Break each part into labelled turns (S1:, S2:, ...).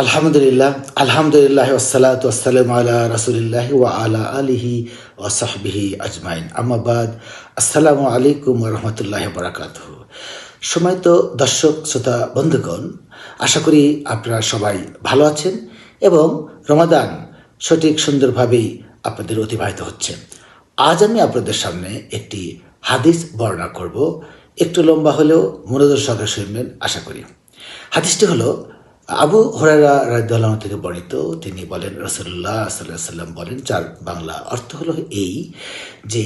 S1: আলহামদুলিল্লাহ, আলহামদুলিল্লাহ ওয়াসসালাতু ওয়াসসালামু আলা রাসূলিল্লাহ ওয়া আলা আলিহি ওয়া সাহবিহি আজমাইন। আম্মা বাদ। আসসালামু আলাইকুম ওয়া রাহমাতুল্লাহি ওয়া বারাকাতুহু। সম্মানিত দর্শক শ্রোতা বন্ধুগণ, আশা করি আপনারা সবাই ভালো আছেন এবং রমাদান সঠিক সুন্দরভাবেই আপনাদের অতিবাহিত হচ্ছে। আজ আমি আপনাদের সামনে একটি হাদিস বর্ণনা করব। একটু লম্বা হলেও মনোযোগ সহকারে শুনবেন আশা করি। হাদিসটি হলো আবু হুরায়রা রাদিয়াল্লাহু আনহু থেকে বর্ণিত। তিনি বলেন, রাসূলুল্লাহ সাল্লাল্লাহু আলাইহি ওয়াসাল্লাম বলেন, যার বাংলা অর্থ হলো এই যে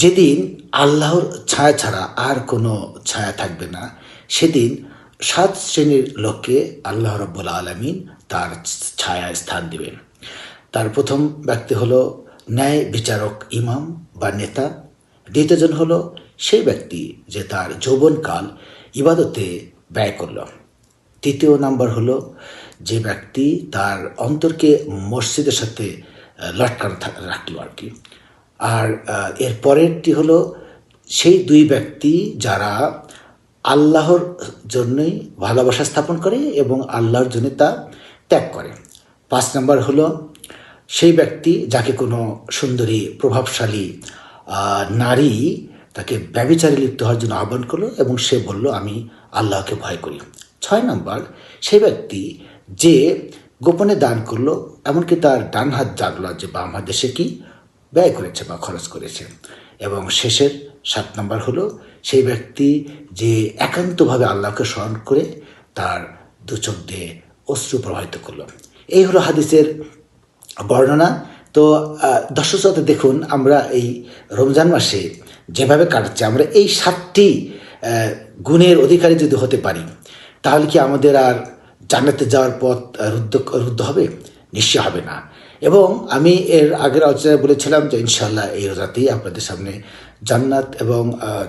S1: যেদিন আল্লাহর ছায়া ছাড়া আর কোনো ছায়া থাকবে না, সেদিন 7 শ্রেণীর লোককে আল্লাহ রাব্বুল আলামিন তার ছায়ায় স্থান দিবেন। তার প্রথম ব্যক্তি হলো ন্যায় বিচারক ইমাম বা নেতা। দ্বিতীয়জন হলো সেই ব্যক্তি যে তার যৌবনকাল ইবাদতে ব্যয় করল। তৃতীয় নাম্বার হলো যে ব্যক্তি তার অন্তরকে মসজিদের সাথে লটকানো রাখলো আর কি। আর এর পরেরটি হলো সেই দুই ব্যক্তি যারা আল্লাহর জন্যই ভালোবাসা স্থাপন করে এবং আল্লাহর জন্য তা ত্যাগ করে। 5 নাম্বার হলো সেই ব্যক্তি যাকে কোনো সুন্দরী প্রভাবশালী নারী তাকে ব্যভিচারে লিপ্ত হওয়ার জন্য আহ্বান করলো এবং সে বলল, আমি আল্লাহকে ভয় করি। 6 নাম্বার সেই ব্যক্তি যে গোপনে দান করলো, এমনকি তার ডান হাত জাগলো যে বাম হাত দেশে কি ব্যয় করেছে বা খরচ করেছে। এবং শেষের 7 নাম্বার হলো সেই ব্যক্তি যে একান্তভাবে আল্লাহকে স্মরণ করে তার দু চোখ দিয়ে অশ্রু প্রবাহিত করলো। এই হলো হাদিসের বর্ণনা। তো দর্শক শ্রোতা দেখুন, আমরা এই রমজান মাসে যেভাবে কাটাচ্ছি, আমরা এই 7টি গুণের অধিকারী যদি হতে পারি, তাহলে কি আমাদের আর জান্নাতে যাওয়ার পথ রুদ্ধ হবে? নিশ্চয় হবে না। এবং আমি এর আগের আলোচনায় বলেছিলাম যে ইনশাআল্লাহ এই রোজাতেই আপনাদের সামনে জান্নাত এবং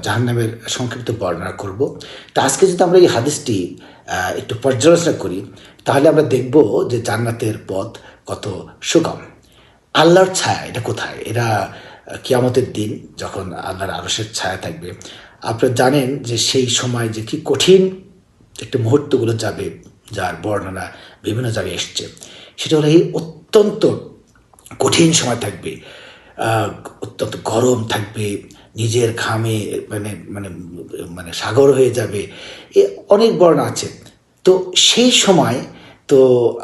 S1: জাহান্নামের সংক্ষিপ্ত বর্ণনা করব। তা আজকে যদি আমরা এই হাদিসটি একটু পর্যালোচনা করি, তাহলে আমরা দেখব যে জান্নাতের পথ কত সুগম। আল্লাহর ছায়া এটা কোথায়? এরা কিয়ামতের দিন যখন আল্লাহর আরশের ছায়া থাকবে, আপনারা জানেন যে সেই সময় যে কি কঠিন একটি মুহূর্তগুলো যাবে, যার বর্ণনা বিভিন্ন জায়গায় এসছে। সেটা হলো এই অত্যন্ত কঠিন সময় থাকবে, অত্যন্ত গরম থাকবে, নিজের ঘামে মানে মানে মানে সাগর হয়ে যাবে, এ অনেক বর্ণনা আছে। তো সেই সময় তো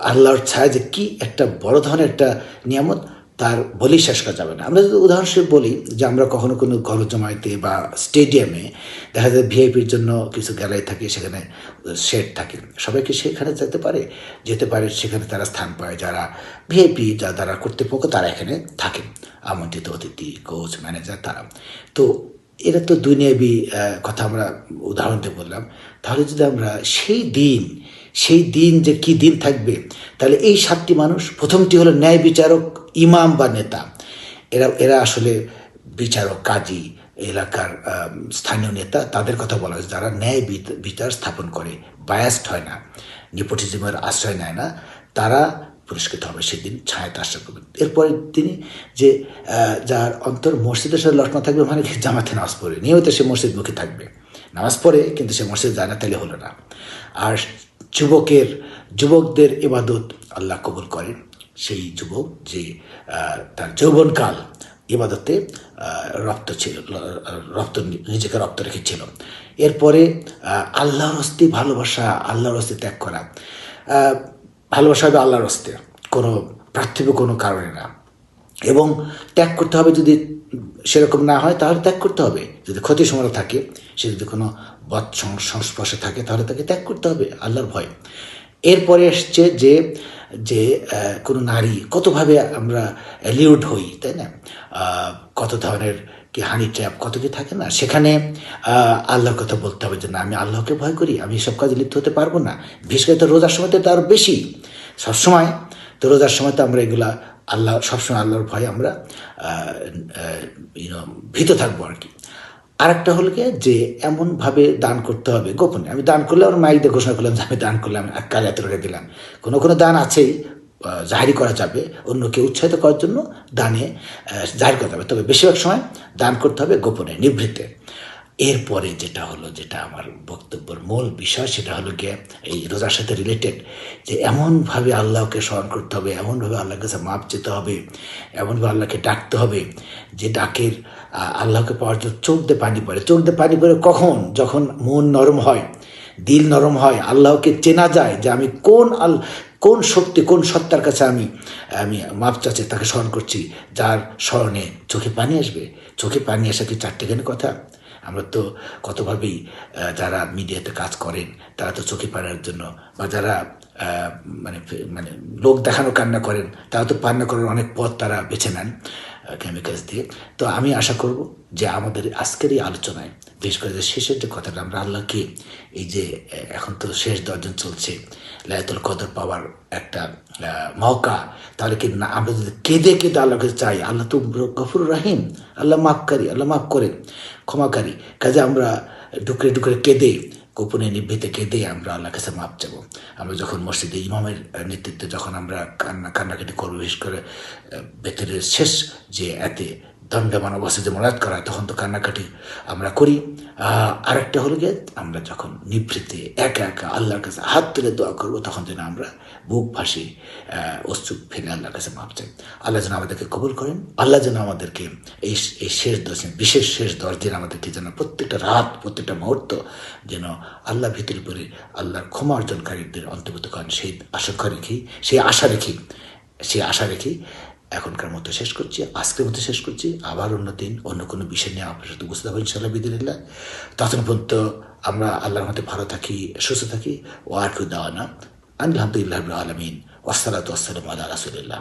S1: আল্লাহর ছায়া যে কি একটা বড় ধরনের একটা নিয়ামত, তার বলেই শেষ করা যাবে না। আমরা যদি উদাহরণস্বরূপ বলি যে আমরা কখনো কোনো গণজমায়েতে বা স্টেডিয়ামে দেখা যায় ভিআইপির জন্য কিছু গ্যালারি থাকে, সেখানে শেড থাকে, সবাইকে সেখানে যেতে পারে, সেখানে তারা স্থান পায়। যারা ভিআইপি যারা কর্তৃপক্ষ তারা এখানে থাকেন, আমন্ত্রিত অতিথি, কোচ, ম্যানেজার তারা। তো এটা তো দুনিয়াবি কথা আমরা উদাহরণ দিয়ে বললাম। তাহলে যদি আমরা সেই দিন যে কি দিন থাকবে, তাহলে এই 7টি মানুষ, প্রথমটি হলো ন্যায় বিচারক ইমাম বা নেতা। এরা আসলে বিচারক, কাজী, এলাকার স্থানীয় নেতা, তাদের কথা বলা হয়েছে, যারা ন্যায় বিচার স্থাপন করে, বায়াসড হয় না, নেপোটিজমের আশ্রয় নেয় না, তারা পুরস্কৃত হবে সেদিন, ছায়াতে আশ্রয় করবেন। এরপরে তিনি যে যার অন্তর মসজিদের সাথে লটকানো থাকবে, মানে জামাতে নামাজ পড়ে নিয়মিত সে মসজিদমুখী থাকবে, নামাজ পড়ে কিন্তু সে মসজিদ যায় না, তাহলে হলো না। আর যুবকদের ইবাদত আল্লাহ কবুল করেন। সেই যুবক যে তার যৌবনকাল ইবাদতে নিজেকে রপ্ত রেখেছিল। এরপরে আল্লাহর হস্তে ভালোবাসা, আল্লাহর হস্তে ত্যাগ করা। ভালোবাসা হবে আল্লাহর হস্তে, কোনো পার্থিব কোনো কারণে না। এবং ত্যাগ করতে হবে, যদি সেরকম না হয় তাহলে ত্যাগ করতে হবে। যদি ক্ষতি সময় থাকে, সে যদি কোনো বদ সংস্পর্শে থাকে, তাহলে তাকে ত্যাগ করতে হবে আল্লাহর ভয়। এরপরে এসছে যে কোনো নারী, কতভাবে আমরা অ্যালিউড হই, তাই না? কত ধরনের কি হানি ট্র্যাপ, কত কি থাকে না, সেখানে আল্লাহর কথা বলতে হবে যে না, আমি আল্লাহকে ভয় করি, আমি এসব কাজে লিপ্ত হতে পারবো না। বিশেষ করে তো রোজার সময় তো আরও বেশি, সবসময় তো রোজার সময় তো আমরা এগুলা সবসময় আল্লাহর ভয়ে আমরা ভীত থাকবো আর কি। আরেকটা হলো কি, যে এমনভাবে দান করতে হবে গোপনে। আমি দান করলে আমার মাইক দিয়ে ঘোষণা করলাম যে আমি দান করলাম, কাল এত টাকা দিলাম। কোনো দান আছেই জাহির করা যাবে, অন্যকে উৎসাহিত করার জন্য দানে জাহির করতে হবে, তবে বেশিরভাগ সময় দান করতে হবে গোপনে, নিভৃতে। এরপরে যেটা হলো, যেটা আমার বক্তব্যের মূল বিষয়, সেটা হলো গিয়ে এই রোজার সাথে রিলেটেড, যে এমনভাবে আল্লাহকে স্মরণ করতে হবে, এমনভাবে আল্লাহর কাছে মাপ চেতে হবে, এমনভাবে আল্লাহকে ডাকতে হবে যে ডাকের আল্লাহকে পাওয়ার জন্য চোখ দিয়ে পানি পড়ে। চোখ দিয়ে পানি পড়ে কখন? যখন মন নরম হয়, দিল নরম হয়, আল্লাহকে চেনা যায় যে আমি কোন শক্তি, কোন সত্তার কাছে আমি আমি মাপ চাচ্ছি, তাকে স্মরণ করছি, যার স্মরণে চোখে পানি আসবে। চোখে পানি আসা কি চারটেখানি কথা? আমরা তো কতভাবেই যারা মিডিয়াতে কাজ করেন তারা তো চোখে পানার জন্য, বা যারা মানে মানে লোক দেখানো কান্না করেন, তারা তো পান্না করার অনেক পথ তারা বেছে নেন কেমিক্যালস দিয়ে। তো আমি আশা করব যে আমাদের আজকের এই আলোচনায়, বিশেষ করে যে শেষের যে কথাটা, আমরা আল্লাহকে এই যে এখন তো শেষ 10 দিন চলছে, লাইলাতুল কদর পাওয়ার একটা মওকা, তাহলে কি না আমরা যদি কেঁদে কেঁদে আল্লাহকে চাই, আল্লাহ তো গফুর রাহিম, আল্লাহ মাফকারী, আল্লাহ মাফ করেন, ক্ষমাকারী। কাজে আমরা ডুকরে ডুকরে কেঁদে, গোপনে নিভৃতে কেঁদে আমরা আল্লাহর কাছে মাপ চাবো। আমরা যখন মসজিদে ইমামের নেতৃত্বে যখন আমরা কান্নাকাটি করবো, বিশেষ করে ভেতরের শেষ যে এতে দণ্ডমান অবস্থা যে মোনাজাত করা হয়, তখন তো কান্নাকাটি আমরা করি। আরেকটা হলো গিয়ে আমরা যখন নিভৃতে একা একা আল্লাহর কাছে হাত তুলে দোয়া করবো, তখন যেন আমরা বুক ভাসি অশ্রু ফেলে আল্লাহর কাছে মাপ চাই। আল্লাহ যেন আমাদেরকে কবুল করেন। আল্লাহ যেন আমাদেরকে এই শেষ 10 দিন, বিশেষ শেষ 10 দিন আমাদেরকে যেন প্রত্যেকটা রাত, প্রত্যেকটা মুহূর্ত যেন আল্লাহ ভিতরে পড়ে আল্লাহর ক্ষমা অর্জনকারীদের অন্তর্ভুক্ত করেন, সেই আশা রেখি এখনকার মতো শেষ করছি, আজকের মতো শেষ করছি। আবার অন্য দিন অন্য কোনো বিষয় নিয়ে আপনার সাথে উপস্থিত হবো ইনশাআল্লাহ বিদিনিল্লাহ। ততক্ষণ পর্যন্ত আমরা আল্লাহর মধ্যে ভালো থাকি, সুস্থ থাকি। ও আরকু দাওয়ানা আলহামদুলিল্লাহ রাব্বিল আলামিন, ওয়াসসালাতু ওয়াসসালামু আলা রাসূলিল্লাহ।